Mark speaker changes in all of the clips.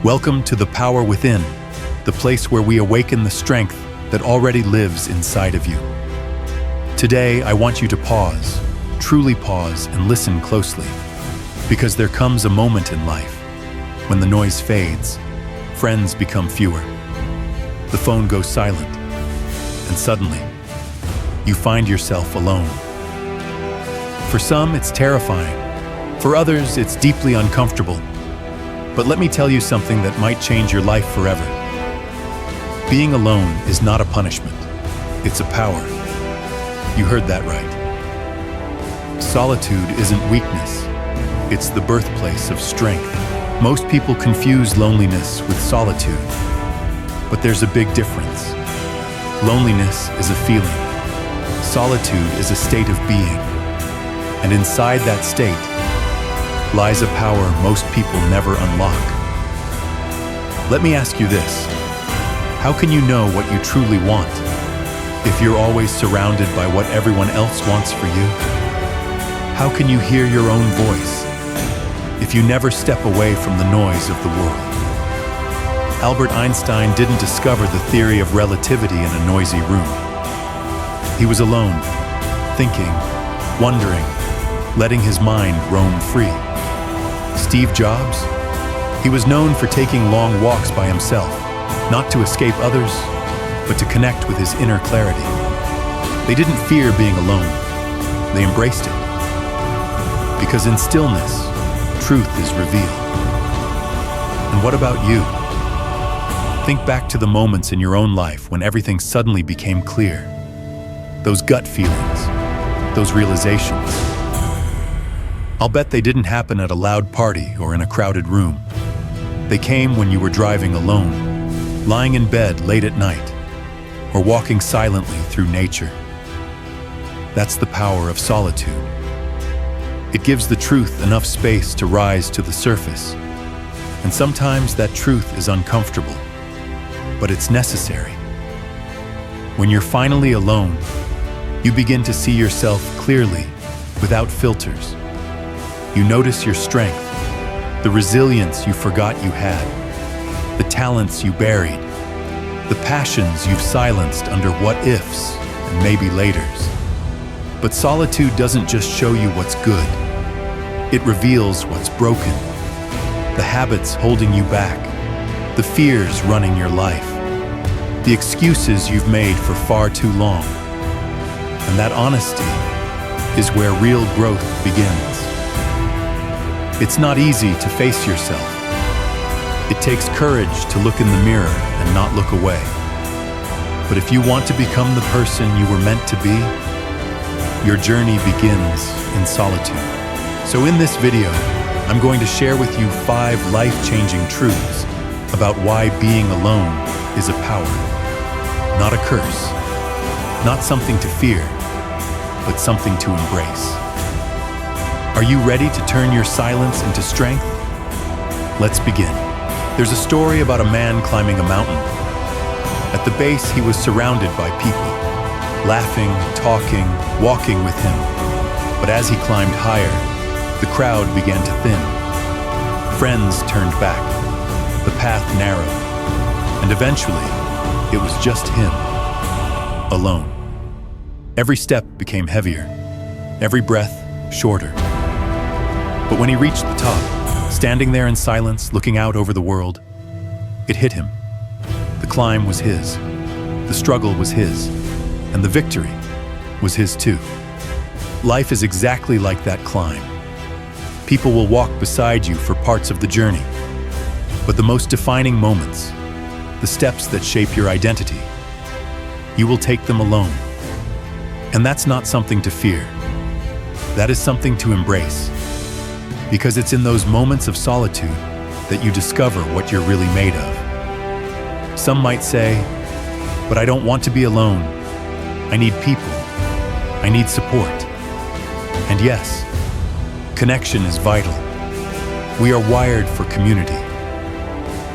Speaker 1: Welcome to the Power Within, the place where we awaken the strength that already lives inside of you. Today, I want you to pause, truly pause, and listen closely, because there comes a moment in life when the noise fades, friends become fewer, the phone goes silent, and suddenly, you find yourself alone. For some, it's terrifying. For others, it's deeply uncomfortable. But let me tell you something that might change your life forever. Being alone is not a punishment. It's a power. You heard that right. Solitude isn't weakness. It's the birthplace of strength. Most people confuse loneliness with solitude. But there's a big difference. Loneliness is a feeling. Solitude is a state of being. And inside that state lies a power most people never unlock. Let me ask you this. How can you know what you truly want if you're always surrounded by what everyone else wants for you? How can you hear your own voice if you never step away from the noise of the world? Albert Einstein didn't discover the theory of relativity in a noisy room. He was alone, thinking, wondering, letting his mind roam free. Steve Jobs? He was known for taking long walks by himself, not to escape others, but to connect with his inner clarity. They didn't fear being alone. They embraced it. Because in stillness, truth is revealed. And what about you? Think back to the moments in your own life when everything suddenly became clear. Those gut feelings, those realizations. I'll bet they didn't happen at a loud party or in a crowded room. They came when you were driving alone, lying in bed late at night, or walking silently through nature. That's the power of solitude. It gives the truth enough space to rise to the surface. And sometimes that truth is uncomfortable, but it's necessary. When you're finally alone, you begin to see yourself clearly, without filters. You notice your strength, the resilience you forgot you had, the talents you buried, the passions you've silenced under what-ifs and maybe laters. But solitude doesn't just show you what's good. It reveals what's broken, the habits holding you back, the fears running your life, the excuses you've made for far too long. And that honesty is where real growth begins. It's not easy to face yourself. It takes courage to look in the mirror and not look away. But if you want to become the person you were meant to be, your journey begins in solitude. So in this video, I'm going to share with you 5 life-changing truths about why being alone is a power, not a curse, not something to fear, but something to embrace. Are you ready to turn your silence into strength? Let's begin. There's a story about a man climbing a mountain. At the base, he was surrounded by people, laughing, talking, walking with him. But as he climbed higher, the crowd began to thin. Friends turned back, the path narrowed, and eventually, it was just him, alone. Every step became heavier, every breath shorter. But when he reached the top, standing there in silence, looking out over the world, it hit him. The climb was his, the struggle was his, and the victory was his too. Life is exactly like that climb. People will walk beside you for parts of the journey, but the most defining moments, the steps that shape your identity, you will take them alone. And that's not something to fear. That is something to embrace. Because it's in those moments of solitude that you discover what you're really made of. Some might say, but I don't want to be alone. I need people. I need support. And yes, connection is vital. We are wired for community.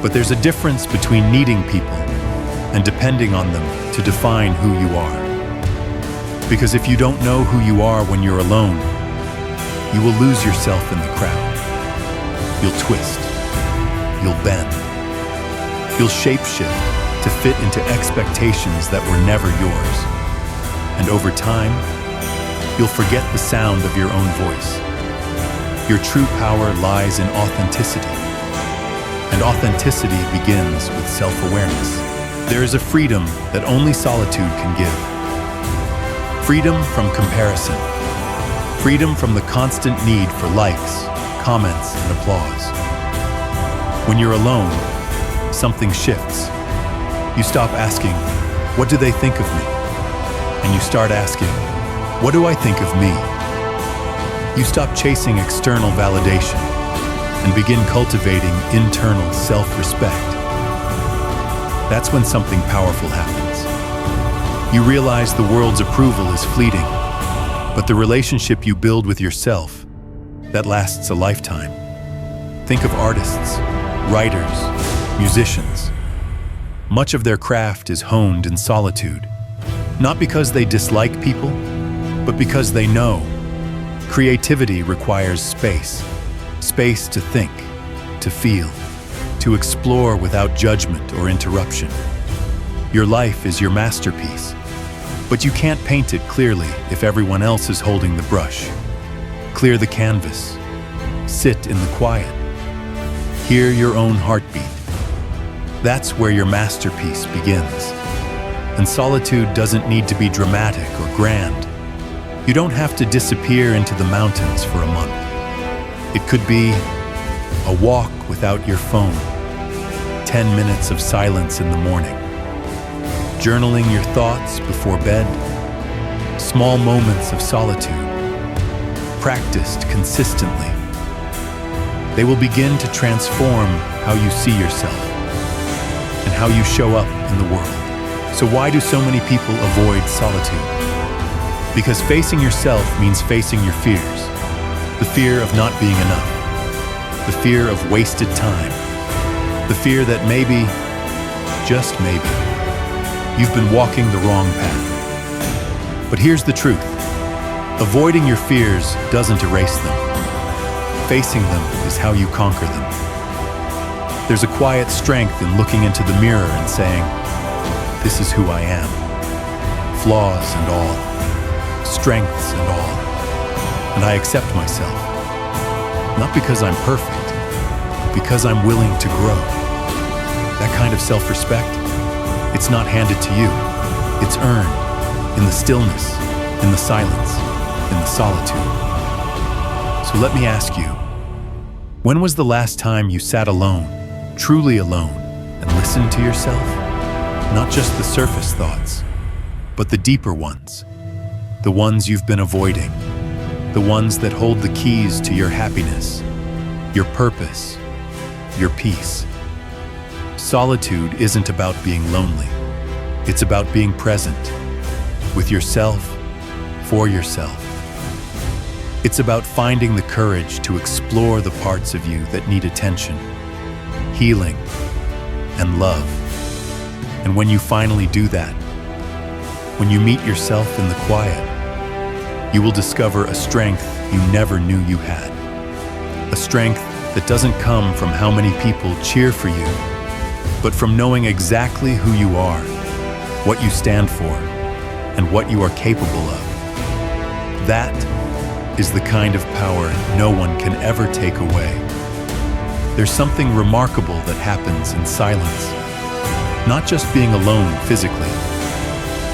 Speaker 1: But there's a difference between needing people and depending on them to define who you are. Because if you don't know who you are when you're alone, you will lose yourself in the crowd. You'll twist. You'll bend. You'll shapeshift to fit into expectations that were never yours. And over time, you'll forget the sound of your own voice. Your true power lies in authenticity. And authenticity begins with self-awareness. There is a freedom that only solitude can give. Freedom from comparison. Freedom from the constant need for likes, comments, and applause. When you're alone, something shifts. You stop asking, "What do they think of me?" And you start asking, "What do I think of me?" You stop chasing external validation and begin cultivating internal self-respect. That's when something powerful happens. You realize the world's approval is fleeting, but the relationship you build with yourself, that lasts a lifetime. Think of artists, writers, musicians. Much of their craft is honed in solitude, not because they dislike people, but because they know creativity requires space. Space to think, to feel, to explore without judgment or interruption. Your life is your masterpiece, but you can't paint it clearly if everyone else is holding the brush. Clear the canvas. Sit in the quiet. Hear your own heartbeat. That's where your masterpiece begins. And solitude doesn't need to be dramatic or grand. You don't have to disappear into the mountains for a month. It could be a walk without your phone, 10 minutes of silence in the morning, journaling your thoughts before bed, small moments of solitude, practiced consistently. They will begin to transform how you see yourself and how you show up in the world. So why do so many people avoid solitude? Because facing yourself means facing your fears. The fear of not being enough. The fear of wasted time. The fear that maybe, just maybe, you've been walking the wrong path. But here's the truth. Avoiding your fears doesn't erase them. Facing them is how you conquer them. There's a quiet strength in looking into the mirror and saying, "This is who I am. Flaws and all. Strengths and all. And I accept myself. Not because I'm perfect, but because I'm willing to grow." That kind of self-respect, it's not handed to you. It's earned in the stillness, in the silence, in the solitude. So let me ask you, when was the last time you sat alone, truly alone, and listened to yourself? Not just the surface thoughts, but the deeper ones. The ones you've been avoiding. The ones that hold the keys to your happiness, your purpose, your peace. Solitude isn't about being lonely. It's about being present, with yourself, for yourself. It's about finding the courage to explore the parts of you that need attention, healing, and love. And when you finally do that, when you meet yourself in the quiet, you will discover a strength you never knew you had. A strength that doesn't come from how many people cheer for you, but from knowing exactly who you are, what you stand for, and what you are capable of. That is the kind of power no one can ever take away. There's something remarkable that happens in silence. Not just being alone physically,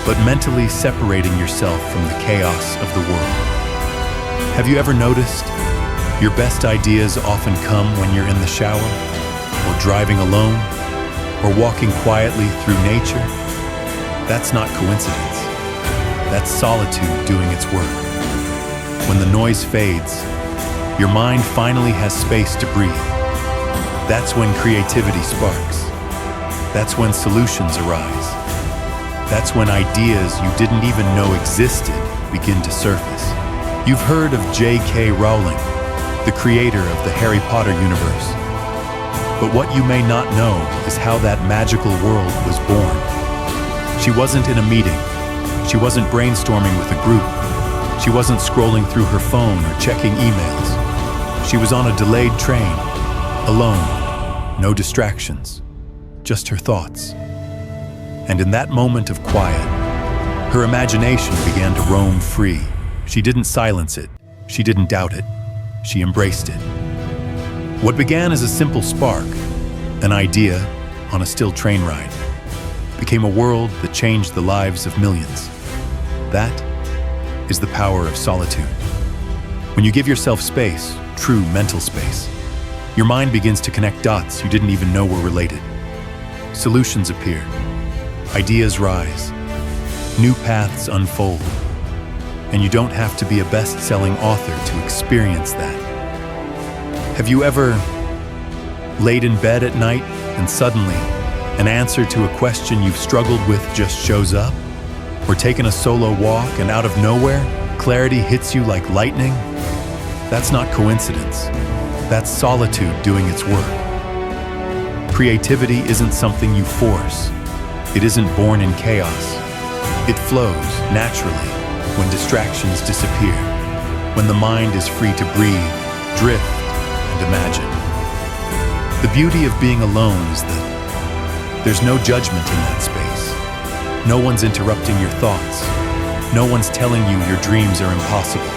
Speaker 1: but mentally separating yourself from the chaos of the world. Have you ever noticed your best ideas often come when you're in the shower, or driving alone, or walking quietly through nature? That's not coincidence. That's solitude doing its work. When the noise fades, your mind finally has space to breathe. That's when creativity sparks. That's when solutions arise. That's when ideas you didn't even know existed begin to surface. You've heard of J.K. Rowling, the creator of the Harry Potter universe. But what you may not know is how that magical world was born. She wasn't in a meeting. She wasn't brainstorming with a group. She wasn't scrolling through her phone or checking emails. She was on a delayed train, alone, no distractions. just her thoughts. And in that moment of quiet, her imagination began to roam free. She didn't silence it. She didn't doubt it. She embraced it. What began as a simple spark, an idea on a still train ride, became a world that changed the lives of millions. That is the power of solitude. When you give yourself space, true mental space, your mind begins to connect dots you didn't even know were related. Solutions appear. Ideas rise. New paths unfold. And you don't have to be a best-selling author to experience that. Have you ever laid in bed at night and suddenly an answer to a question you've struggled with just shows up? Or taken a solo walk and out of nowhere, clarity hits you like lightning? That's not coincidence. That's solitude doing its work. Creativity isn't something you force. It isn't born in chaos. It flows naturally when distractions disappear, when the mind is free to breathe, drift, and imagine. The beauty of being alone is that there's no judgment in that space. No one's interrupting your thoughts. No one's telling you your dreams are impossible.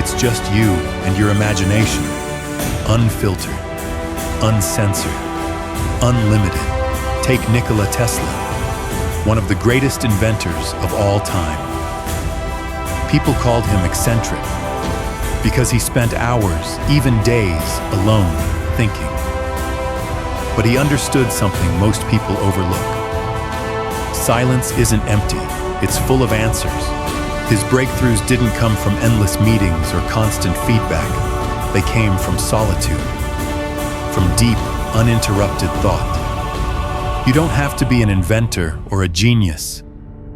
Speaker 1: It's just you and your imagination, unfiltered, uncensored, unlimited. Take Nikola Tesla, one of the greatest inventors of all time. People called him eccentric because he spent hours, even days, alone, thinking. But he understood something most people overlook. Silence isn't empty, it's full of answers. His breakthroughs didn't come from endless meetings or constant feedback. They came from solitude, from deep, uninterrupted thought. You don't have to be an inventor or a genius.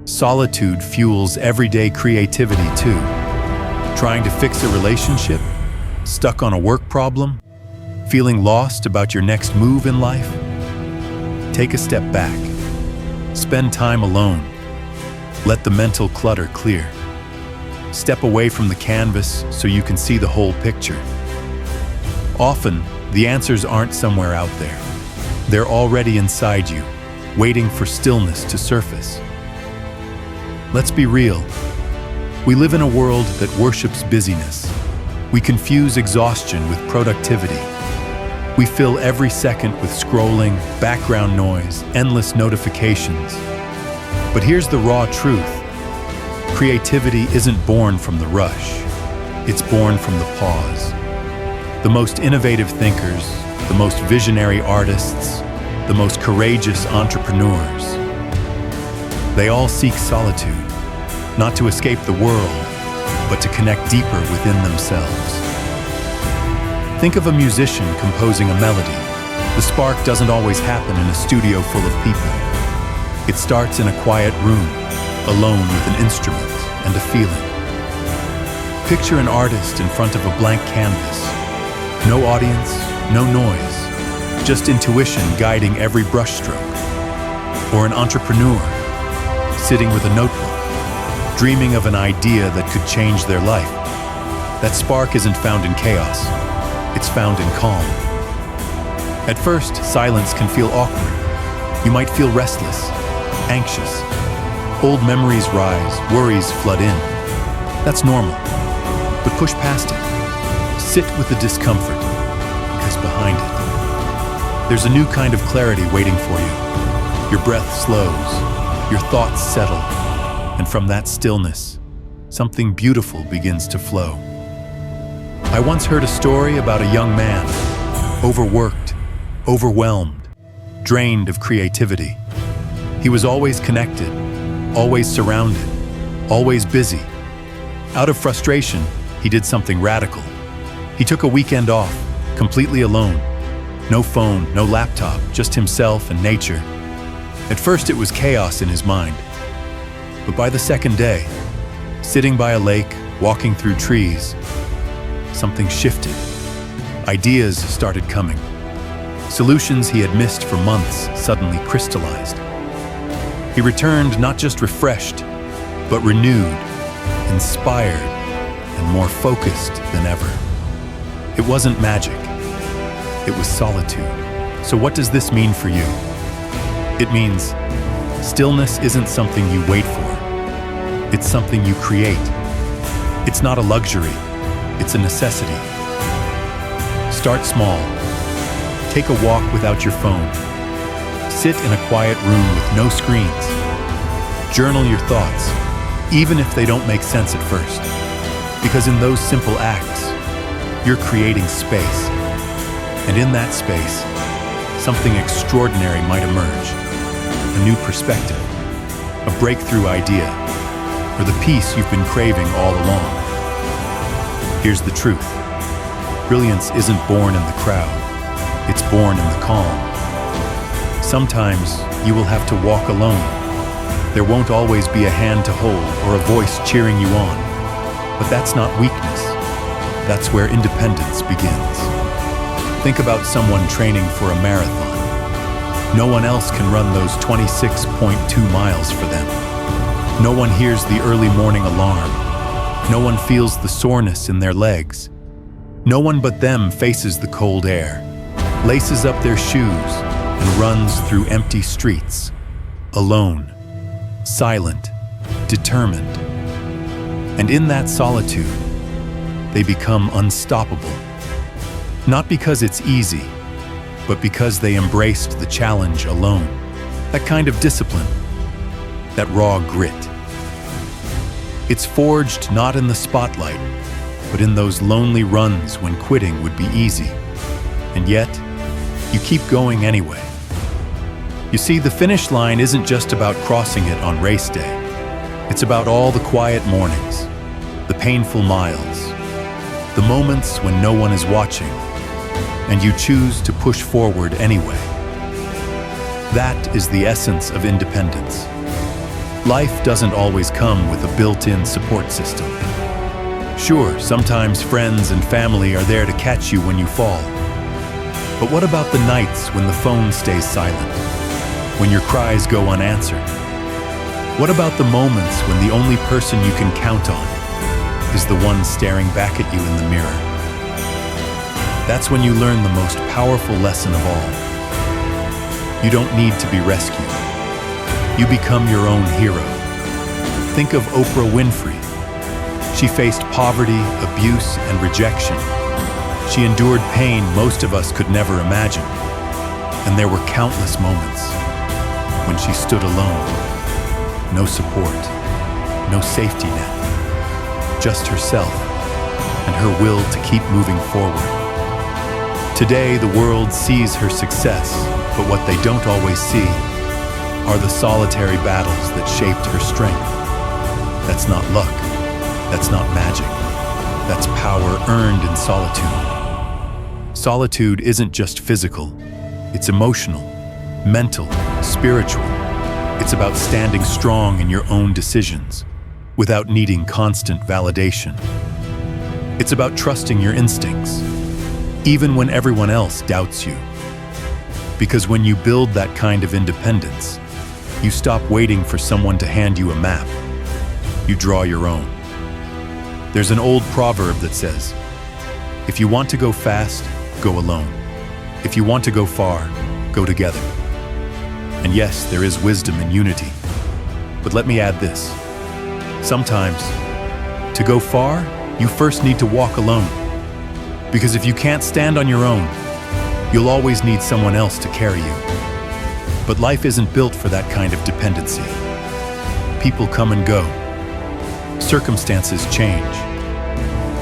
Speaker 1: Solitude fuels everyday creativity too. Trying to fix a relationship? Stuck on a work problem? Feeling lost about your next move in life? Take a step back. Spend time alone. Let the mental clutter clear. Step away from the canvas so you can see the whole picture. Often, the answers aren't somewhere out there. They're already inside you, waiting for stillness to surface. Let's be real. We live in a world that worships busyness. We confuse exhaustion with productivity. We fill every second with scrolling, background noise, endless notifications. But here's the raw truth. Creativity isn't born from the rush. It's born from the pause. The most innovative thinkers, the most visionary artists, the most courageous entrepreneurs, they all seek solitude, not to escape the world, but to connect deeper within themselves. Think of a musician composing a melody. The spark doesn't always happen in a studio full of people. It starts in a quiet room, alone with an instrument and a feeling. Picture an artist in front of a blank canvas. No audience, no noise, just intuition guiding every brushstroke. Or an entrepreneur, sitting with a notebook, dreaming of an idea that could change their life. That spark isn't found in chaos. It's found in calm. At first, silence can feel awkward. You might feel restless, anxious. Old memories rise, worries flood in. That's normal, but push past it. Sit with the discomfort, because behind it, there's a new kind of clarity waiting for you. Your breath slows, your thoughts settle, and from that stillness, something beautiful begins to flow. I once heard a story about a young man, overworked, overwhelmed, drained of creativity. He was always connected, always surrounded, always busy. Out of frustration, he did something radical. He took a weekend off, completely alone. No phone, no laptop, just himself and nature. At first it was chaos in his mind. But by the second day, sitting by a lake, walking through trees, something shifted. Ideas started coming. Solutions he had missed for months suddenly crystallized. He returned not just refreshed, but renewed, inspired, and more focused than ever. It wasn't magic. It was solitude. So what does this mean for you? It means stillness isn't something you wait for. It's something you create. It's not a luxury. It's a necessity. Start small. Take a walk without your phone. Sit in a quiet room with no screens. Journal your thoughts, even if they don't make sense at first. Because in those simple acts, you're creating space. And in that space, something extraordinary might emerge. A new perspective, a breakthrough idea, or the peace you've been craving all along. Here's the truth. Brilliance isn't born in the crowd. It's born in the calm. Sometimes you will have to walk alone. There won't always be a hand to hold or a voice cheering you on. But that's not weakness. That's where independence begins. Think about someone training for a marathon. No one else can run those 26.2 miles for them. No one hears the early morning alarm. No one feels the soreness in their legs. No one but them faces the cold air, laces up their shoes, and runs through empty streets, alone, silent, determined. And in that solitude, they become unstoppable. Not because it's easy, but because they embraced the challenge alone. That kind of discipline, that raw grit. It's forged not in the spotlight, but in those lonely runs when quitting would be easy. And yet, you keep going anyway. You see, the finish line isn't just about crossing it on race day. It's about all the quiet mornings, the painful miles, the moments when no one is watching, and you choose to push forward anyway. That is the essence of independence. Life doesn't always come with a built-in support system. Sure, sometimes friends and family are there to catch you when you fall. But what about the nights when the phone stays silent, when your cries go unanswered? What about the moments when the only person you can count on is the one staring back at you in the mirror? That's when you learn the most powerful lesson of all. You don't need to be rescued. You become your own hero. Think of Oprah Winfrey. She faced poverty, abuse, and rejection. She endured pain most of us could never imagine. And there were countless moments when she stood alone. No support, no safety net, just herself and her will to keep moving forward. Today, the world sees her success, but what they don't always see are the solitary battles that shaped her strength. That's not luck. That's not magic. That's power earned in solitude. Solitude isn't just physical. It's emotional, mental, spiritual. It's about standing strong in your own decisions without needing constant validation. It's about trusting your instincts, even when everyone else doubts you. Because when you build that kind of independence, you stop waiting for someone to hand you a map. You draw your own. There's an old proverb that says, if you want to go fast, go alone. If you want to go far, go together. And yes, there is wisdom in unity. But let me add this. Sometimes, to go far, you first need to walk alone. Because if you can't stand on your own, you'll always need someone else to carry you. But life isn't built for that kind of dependency. People come and go. Circumstances change.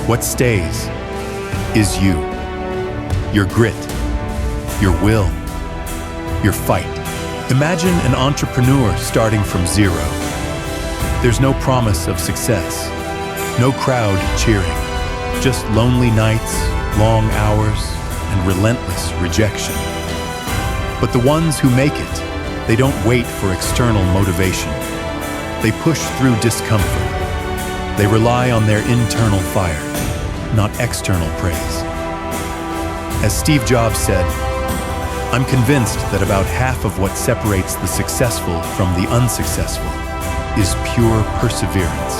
Speaker 1: What stays is you. Your grit, your will, your fight. Imagine an entrepreneur starting from zero. There's no promise of success, no crowd cheering, just lonely nights, long hours, and relentless rejection. But the ones who make it, they don't wait for external motivation. They push through discomfort. They rely on their internal fire, not external praise. As Steve Jobs said, I'm convinced that about half of what separates the successful from the unsuccessful is pure perseverance.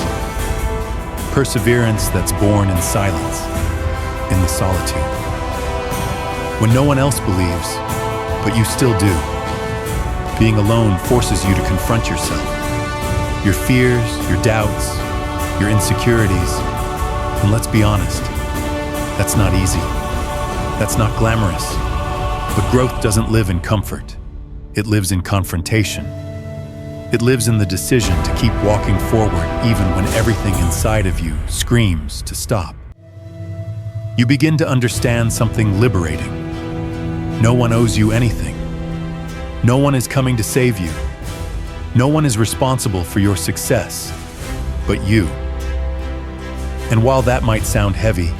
Speaker 1: Perseverance that's born in silence, in the solitude. When no one else believes, but you still do. Being alone forces you to confront yourself, your fears, your doubts, your insecurities. And let's be honest, that's not easy. That's not glamorous. But growth doesn't live in comfort. It lives in confrontation. It lives in the decision to keep walking forward even when everything inside of you screams to stop. You begin to understand something liberating. No one owes you anything. No one is coming to save you. No one is responsible for your success, but you. And while that might sound heavy,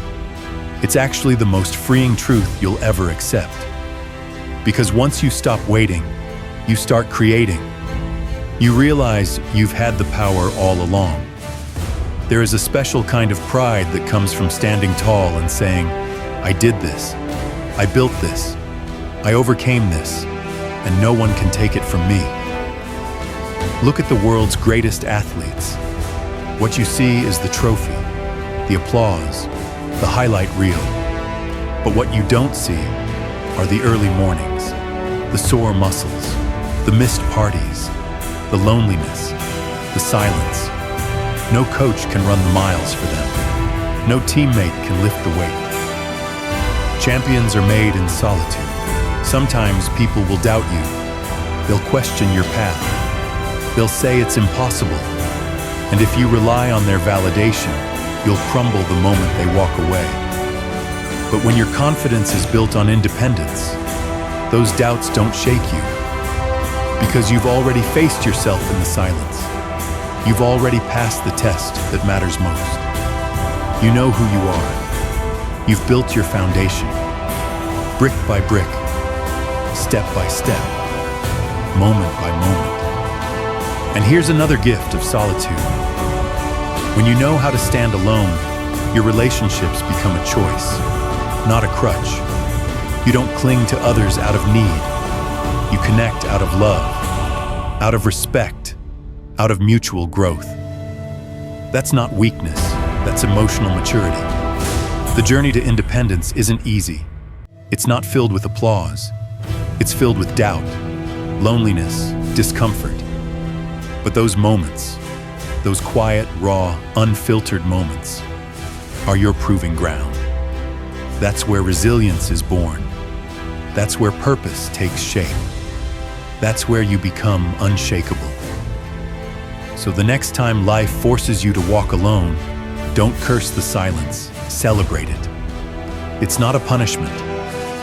Speaker 1: it's actually the most freeing truth you'll ever accept. Because once you stop waiting, you start creating. You realize you've had the power all along. There is a special kind of pride that comes from standing tall and saying, I did this, I built this, I overcame this, and no one can take it from me. Look at the world's greatest athletes. What you see is the trophy, the applause, the highlight reel. But what you don't see are the early mornings, the sore muscles, the missed parties, the loneliness, the silence. No coach can run the miles for them. No teammate can lift the weight. Champions are made in solitude. Sometimes people will doubt you. They'll question your path. They'll say it's impossible. And if you rely on their validation, you'll crumble the moment they walk away. But when your confidence is built on independence, those doubts don't shake you. Because you've already faced yourself in the silence. You've already passed the test that matters most. You know who you are. You've built your foundation. Brick by brick, step by step, moment by moment. And here's another gift of solitude. When you know how to stand alone, your relationships become a choice, not a crutch. You don't cling to others out of need. You connect out of love, out of respect, out of mutual growth. That's not weakness, that's emotional maturity. The journey to independence isn't easy. It's not filled with applause. It's filled with doubt, loneliness, discomfort. But those moments, those quiet, raw, unfiltered moments, are your proving ground. That's where resilience is born. That's where purpose takes shape. That's where you become unshakable. So the next time life forces you to walk alone, don't curse the silence, celebrate it. It's not a punishment.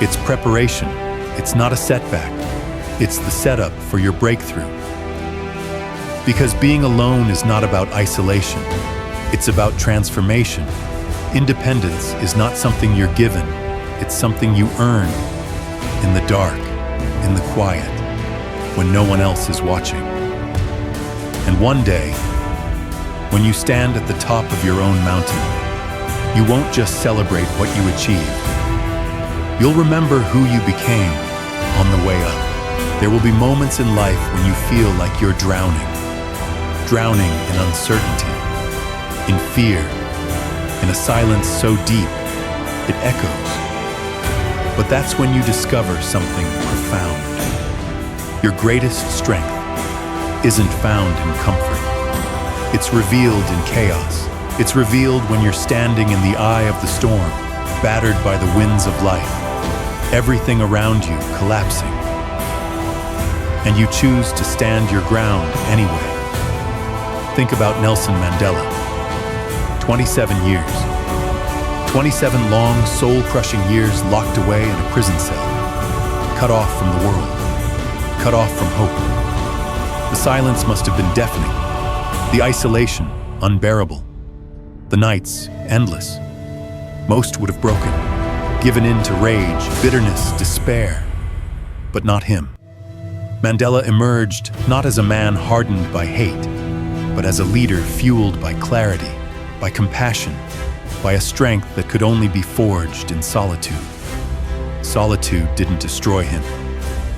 Speaker 1: It's preparation. It's not a setback. It's the setup for your breakthrough. Because being alone is not about isolation. It's about transformation. Independence is not something you're given. It's something you earn in the dark, in the quiet, when no one else is watching. And one day, when you stand at the top of your own mountain, you won't just celebrate what you achieved. You'll remember who you became on the way up. There will be moments in life when you feel like you're drowning in uncertainty, in fear, in a silence so deep it echoes. But that's when you discover something profound. Your greatest strength isn't found in comfort. It's revealed in chaos. It's revealed when you're standing in the eye of the storm, battered by the winds of life, everything around you collapsing. And you choose to stand your ground anyway. Think about Nelson Mandela. 27 years. 27 long, soul-crushing years locked away in a prison cell. Cut off from the world. Cut off from hope. The silence must have been deafening. The isolation, unbearable. The nights, endless. Most would have broken, given in to rage, bitterness, despair. But not him. Mandela emerged not as a man hardened by hate, but as a leader fueled by clarity, by compassion, by a strength that could only be forged in solitude. Solitude didn't destroy him,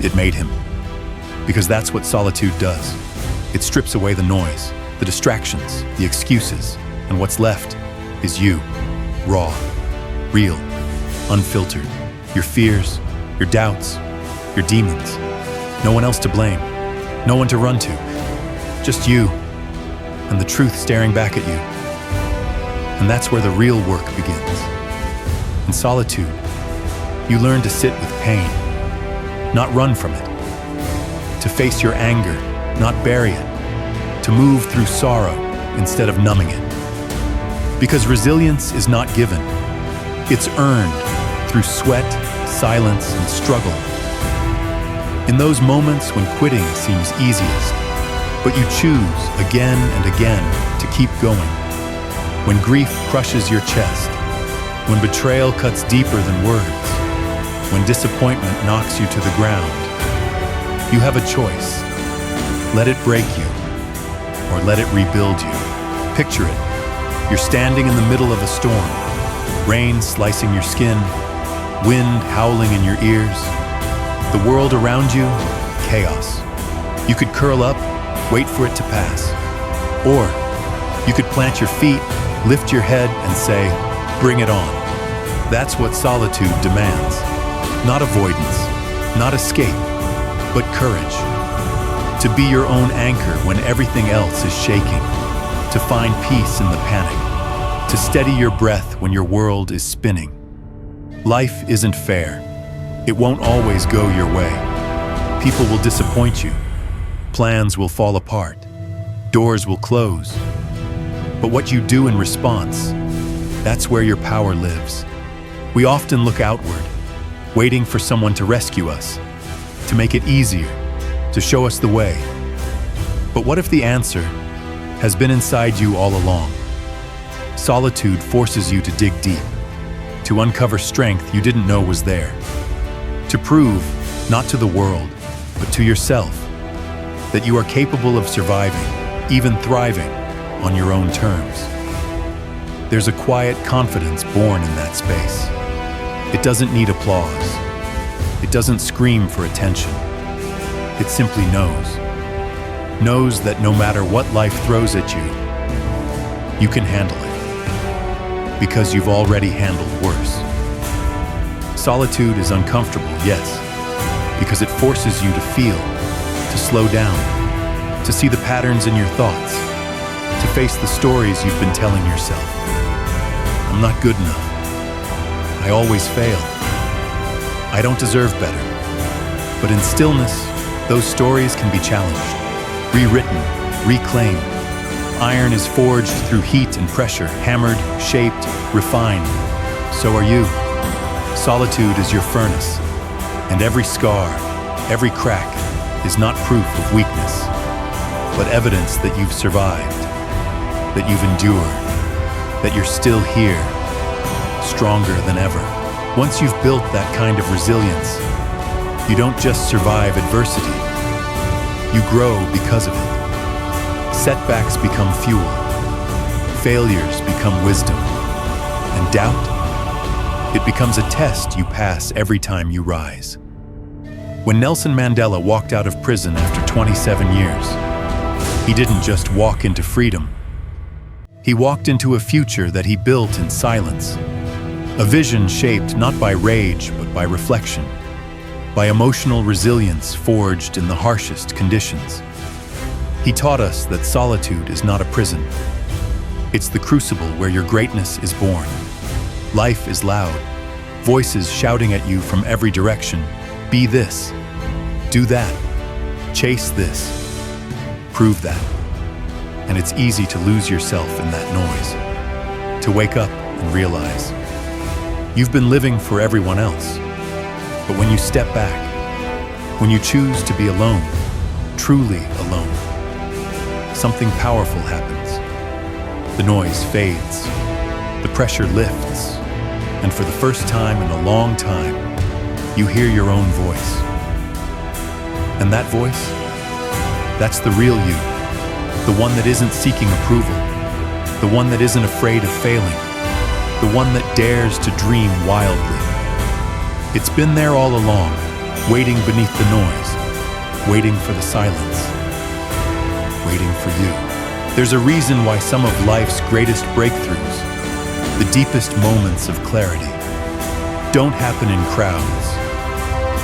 Speaker 1: it made him. Because that's what solitude does. It strips away the noise, the distractions, the excuses, and what's left is you, raw, real, unfiltered. Your fears, your doubts, your demons. No one else to blame, No one to run to, just you and the truth staring back at you. And that's where the real work begins. In solitude, you learn to sit with pain, not run from it, to face your anger, not bury it, to move through sorrow instead of numbing it. Because resilience is not given, it's earned through sweat, silence, and struggle. In those moments when quitting seems easiest, but you choose again and again to keep going. When grief crushes your chest, when betrayal cuts deeper than words, when disappointment knocks you to the ground, you have a choice. Let it break you, or let it rebuild you. Picture it. You're standing in the middle of a storm, rain slicing your skin, wind howling in your ears. The world around you, chaos. You could curl up, wait for it to pass. Or you could plant your feet, lift your head, and say, bring it on. That's what solitude demands. Not avoidance, not escape, but courage. To be your own anchor when everything else is shaking. To find peace in the panic. To steady your breath when your world is spinning. Life isn't fair. It won't always go your way. People will disappoint you. Plans will fall apart. Doors will close. But what you do in response, that's where your power lives. We often look outward, waiting for someone to rescue us, to make it easier, to show us the way. But what if the answer has been inside you all along? Solitude forces you to dig deep, to uncover strength you didn't know was there, to prove, not to the world, but to yourself, that you are capable of surviving, even thriving, on your own terms. There's a quiet confidence born in that space. It doesn't need applause. It doesn't scream for attention. It simply knows. Knows that no matter what life throws at you, you can handle it. Because you've already handled worse. Solitude is uncomfortable, yes, because it forces you to feel, to slow down, to see the patterns in your thoughts, to face the stories you've been telling yourself. I'm not good enough. I always fail. I don't deserve better. But in stillness, those stories can be challenged, rewritten, reclaimed. Iron is forged through heat and pressure, hammered, shaped, refined. So are you. Solitude is your furnace, and every scar, every crack is not proof of weakness, but evidence that you've survived, that you've endured, that you're still here, stronger than ever. Once you've built that kind of resilience, you don't just survive adversity, you grow because of it. Setbacks become fuel, failures become wisdom, and doubt, it becomes a test you pass every time you rise. When Nelson Mandela walked out of prison after 27 years, he didn't just walk into freedom. He walked into a future that he built in silence. A vision shaped not by rage, but by reflection, by emotional resilience forged in the harshest conditions. He taught us that solitude is not a prison. It's the crucible where your greatness is born. Life is loud, voices shouting at you from every direction. Be this, do that, chase this, prove that. And it's easy to lose yourself in that noise, to wake up and realize you've been living for everyone else. But when you step back, when you choose to be alone, truly alone, something powerful happens. The noise fades, the pressure lifts, and for the first time in a long time, you hear your own voice. And that voice, that's the real you, the one that isn't seeking approval, the one that isn't afraid of failing, the one that dares to dream wildly. It's been there all along, waiting beneath the noise, waiting for the silence, waiting for you. There's a reason why some of life's greatest breakthroughs, the deepest moments of clarity, don't happen in crowds,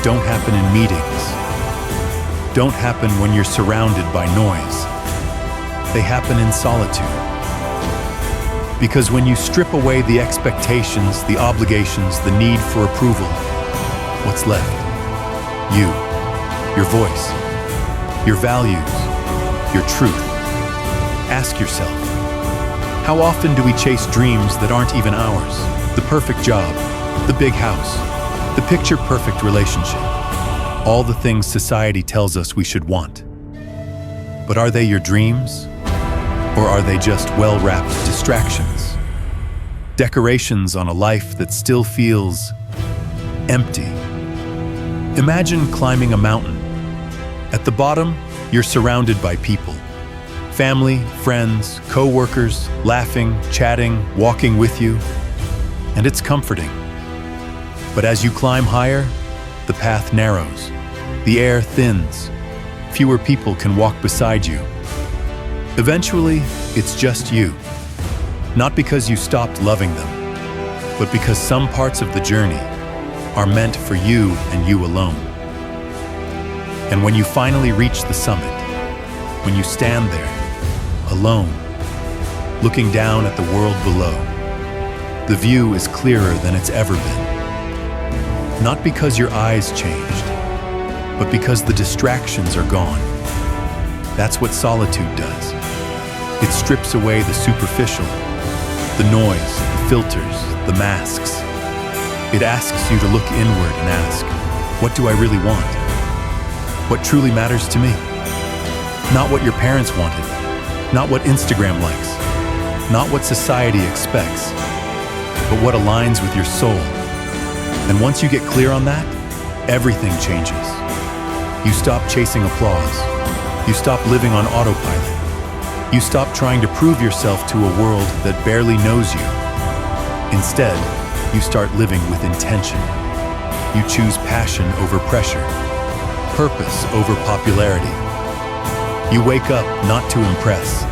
Speaker 1: don't happen in meetings, don't happen when you're surrounded by noise. They happen in solitude. Because when you strip away the expectations, the obligations, the need for approval, what's left? You, your voice, your values, your truth. Ask yourself, how often do we chase dreams that aren't even ours? The perfect job, the big house, the picture-perfect relationship, all the things society tells us we should want. But are they your dreams? Or are they just well-wrapped distractions? Decorations on a life that still feels empty. Imagine climbing a mountain. At the bottom, you're surrounded by people. Family, friends, co-workers, laughing, chatting, walking with you. And it's comforting. But as you climb higher, the path narrows. The air thins. Fewer people can walk beside you. Eventually, it's just you. Not because you stopped loving them, but because some parts of the journey are meant for you and you alone. And when you finally reach the summit, when you stand there, alone, looking down at the world below, the view is clearer than it's ever been. Not because your eyes changed, but because the distractions are gone. That's what solitude does. It strips away the superficial, the noise, the filters, the masks. It asks you to look inward and ask, what do I really want? What truly matters to me? Not what your parents wanted, not what Instagram likes, not what society expects, but what aligns with your soul. And once you get clear on that, everything changes. You stop chasing applause. You stop living on autopilot. You stop trying to prove yourself to a world that barely knows you. Instead, you start living with intention. You choose passion over pressure, purpose over popularity. You wake up not to impress,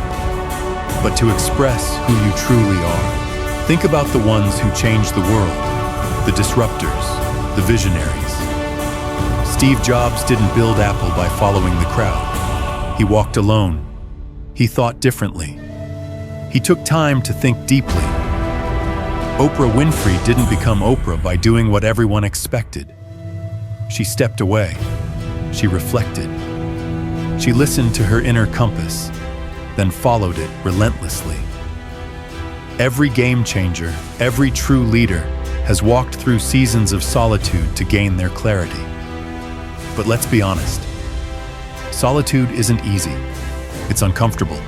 Speaker 1: but to express who you truly are. Think about the ones who changed the world, the disruptors, the visionaries. Steve Jobs didn't build Apple by following the crowd. He walked alone. He thought differently. He took time to think deeply. Oprah Winfrey didn't become Oprah by doing what everyone expected. She stepped away. She reflected. She listened to her inner compass, then followed it relentlessly. Every game changer, every true leader has walked through seasons of solitude to gain their clarity. But let's be honest, solitude isn't easy. It's uncomfortable.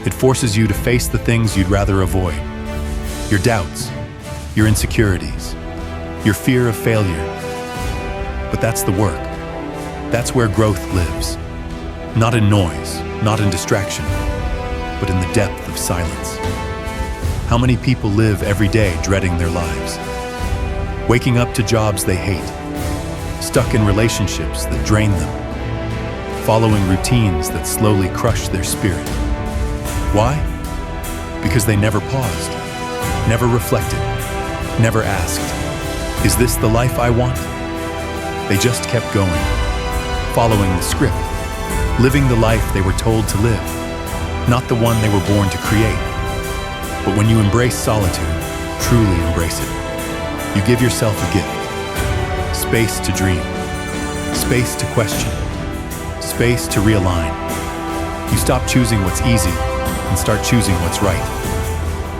Speaker 1: It forces you to face the things you'd rather avoid. Your doubts, your insecurities, your fear of failure. But that's the work. That's where growth lives. Not in noise, not in distraction, but in the depth of silence. How many people live every day dreading their lives? Waking up to jobs they hate, stuck in relationships that drain them, following routines that slowly crush their spirit. Why? Because they never paused, never reflected, never asked, is this the life I want? They just kept going, following the script, living the life they were told to live, not the one they were born to create. But when you embrace solitude, truly embrace it, you give yourself a gift. Space to dream, space to question, space to realign. You stop choosing what's easy and start choosing what's right,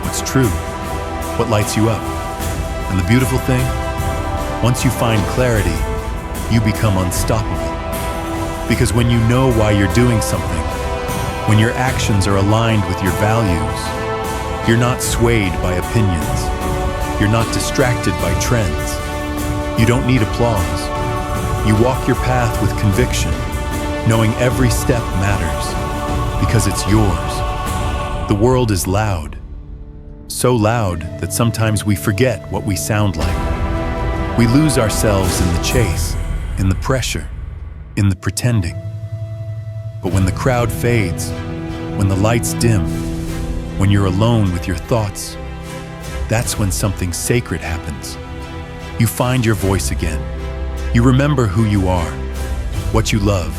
Speaker 1: what's true, what lights you up. And the beautiful thing, once you find clarity, you become unstoppable. Because when you know why you're doing something, when your actions are aligned with your values, you're not swayed by opinions. You're not distracted by trends. You don't need applause. You walk your path with conviction, knowing every step matters because it's yours. The world is loud, so loud that sometimes we forget what we sound like. We lose ourselves in the chase, in the pressure, in the pretending. But when the crowd fades, when the lights dim, when you're alone with your thoughts, that's when something sacred happens. You find your voice again. You remember who you are, what you love,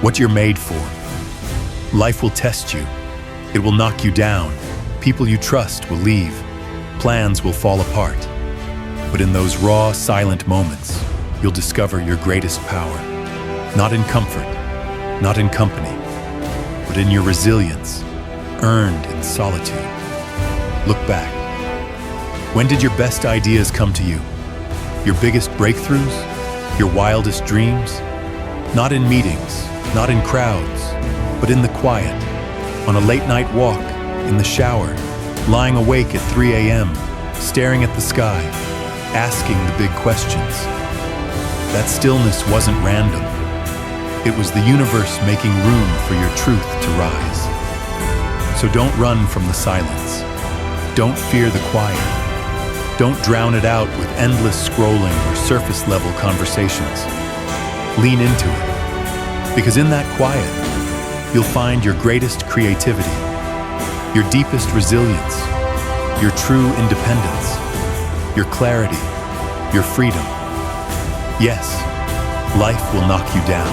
Speaker 1: what you're made for. Life will test you. It will knock you down. People you trust will leave. Plans will fall apart. But in those raw, silent moments, you'll discover your greatest power. Not in comfort, not in company, but in your resilience, earned in solitude. Look back. When did your best ideas come to you? Your biggest breakthroughs? Your wildest dreams? Not in meetings, not in crowds, but in the quiet, on a late-night walk, in the shower, lying awake at 3 a.m., staring at the sky, asking the big questions. That stillness wasn't random. It was the universe making room for your truth to rise. So don't run from the silence. Don't fear the quiet. Don't drown it out with endless scrolling or surface-level conversations. Lean into it, because in that quiet, you'll find your greatest creativity, your deepest resilience, your true independence, your clarity, your freedom. Yes, life will knock you down.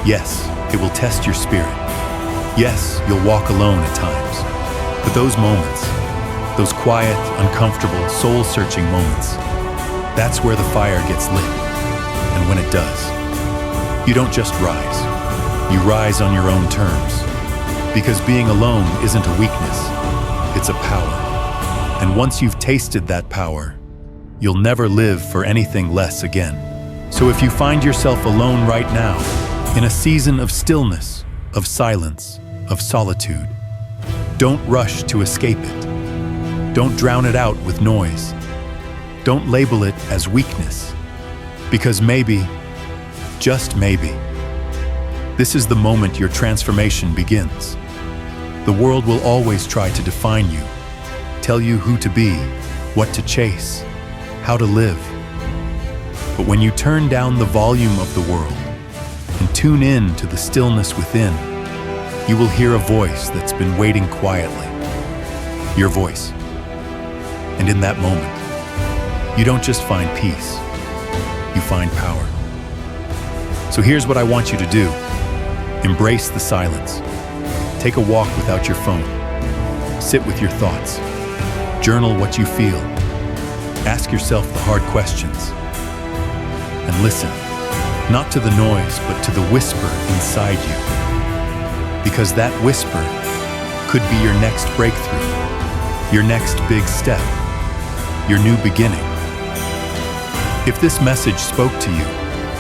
Speaker 1: Yes, it will test your spirit. Yes, you'll walk alone at times. But those moments, those quiet, uncomfortable, soul-searching moments, that's where the fire gets lit. And when it does, you don't just rise. You rise on your own terms. Because being alone isn't a weakness, it's a power. And once you've tasted that power, you'll never live for anything less again. So if you find yourself alone right now, in a season of stillness, of silence, of solitude, don't rush to escape it. Don't drown it out with noise. Don't label it as weakness. Because maybe, just maybe, this is the moment your transformation begins. The world will always try to define you, tell you who to be, what to chase, how to live. But when you turn down the volume of the world and tune in to the stillness within, you will hear a voice that's been waiting quietly. Your voice. And in that moment, you don't just find peace, you find power. So here's what I want you to do. Embrace the silence. Take a walk without your phone. Sit with your thoughts. Journal what you feel. Ask yourself the hard questions. And listen, not to the noise, but to the whisper inside you. Because that whisper could be your next breakthrough, your next big step, your new beginning. If this message spoke to you,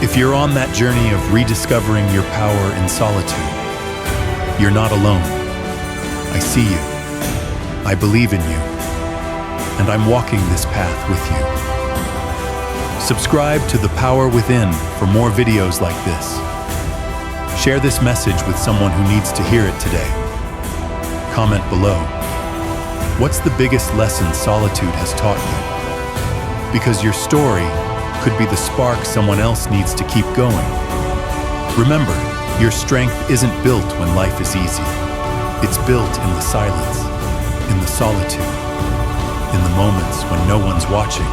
Speaker 1: if you're on that journey of rediscovering your power in solitude, you're not alone. I see you. I believe in you. And I'm walking this path with you. Subscribe to The Power Within for more videos like this. Share this message with someone who needs to hear it today. Comment below. What's the biggest lesson solitude has taught you? Because your story could be the spark someone else needs to keep going. Remember, your strength isn't built when life is easy. It's built in the silence, in the solitude, in the moments when no one's watching.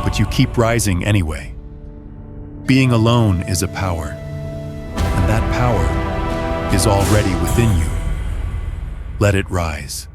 Speaker 1: But you keep rising anyway. Being alone is a power, and that power is already within you. Let it rise.